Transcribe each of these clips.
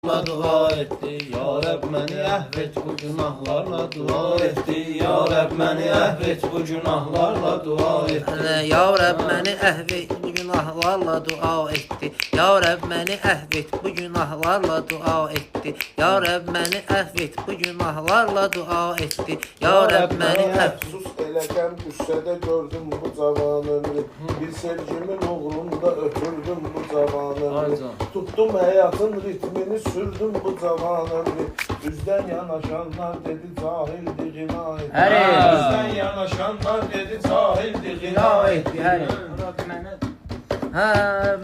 dua etti. Ya Rab beni affet bu günahlarla dua etti. Ya Rab beni affet bu günahlarla dua etti. Ya Rab beni affet bu günahlarla dua etti. Ya Rab beni affet bu günahlarla dua etti. Ya Rab beni affet bu günahlarla dua etti. Ya Rab beni affet. Sus eləkəm qüssədə gördüm bu cavanını. Bir sevgimin uğrunda öpürdüm bu cavanını. Tuttum həyatın ritmini sürdüm bu cavanını. Düzdən yanaşanlar dedi cahildi gina etti. Düzdən yanaşanlar dedi cahildi gina etti.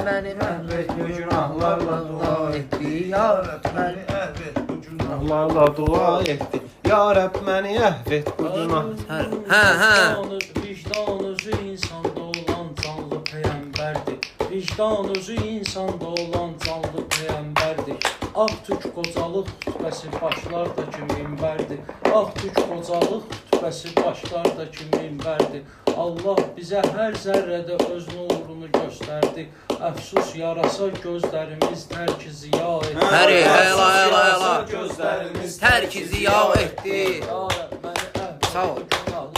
Beni affet bu günahlarla dua etti. Ya Rab beni affet bu Günahlarla dua etti. Ya Rab beni affet bu günah. Vicdanınızı insanda olan canlı peyğəmbərdir. Vicdanınızı insanda olan canlı peyğəmbərdir. Ağtürk qocalıq xütbəsi başlardakı minbərdir. Ağtürk qocalıq xütbəsi başlardakı minbərdir. Allah bizə hər zərrədə öz nurunu göstərdi. Əfsus yarasa gözlərimiz tərk ziya etdi. Gözlərimiz tərk ziya etdi. Sağ ol.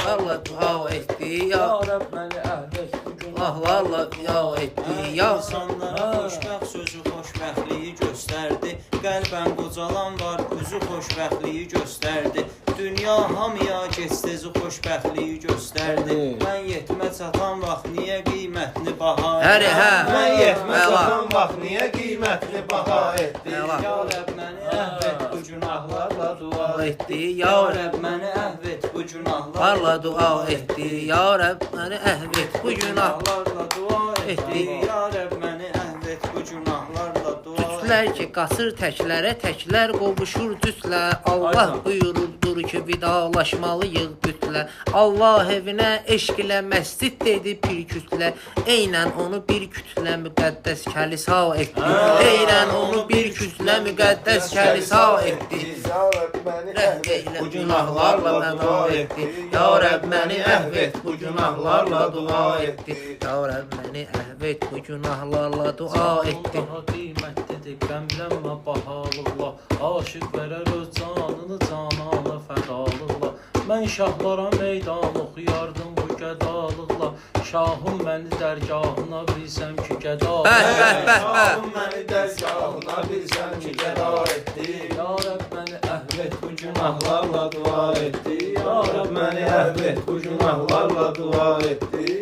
Allah dua etdi. Ya Rab məni əhlək bu günahlarla dua etdi. Ya İnsanlara xoşbəxt sözü xoşbəxtliyi göstərdi. Qəlbən qocalan var, üzü xoşbəxtliyi göstərdi. Dünya hamıya gestezi xoşbəxtliyi göstərdi. Mən yetmə çatan vaxt niyə qiymətli baha etdi? Mən yetmə çatan vaxt niyə qiymətli baha etdi? Ya Rəbb məni əhv et bu günahlarla dua etdi. Ya Rəbb məni əhv et bu günahlarla Varla dua etdi. Ya Rab beni affet bu günahlarla dua etdi. Ya Rəbb məni əhv et bu günahlarla dua etdi. Dütlər ki qasır təklərə təklər qovuşur dütlər. Allah buyururdur ki vidalaşmalıyıq bütlər. Allah evinə eşq ilə məscid dedi bir kütlə. Eynən onu bir kütlə müqəddəs kəlisa etdi. Eynən onu bir kütlə müqəddəs kəlisa etdi. Ya Rab məni əhv Bu günahlarla dua etti. Ya Rab məni əhv bu günahlarla dua etdi. Ya Rab məni əhv bu günahlarla dua etdi. Allaha qiymətlidir, qəmlənmə bahalıqla. Aşıq verər öz canını canana fədalıqla. Mən şahlara meydan oxuyardım bu gədalıqla. Şahım məni dərgahına bilsəm ki gəda Şahım məni dərgahına bilsəm ki gəda etdi. Ya Rəbb məni əhv et bu Günahlarla dua etti. Ya Rab beni affet bu günahlarla dua etti.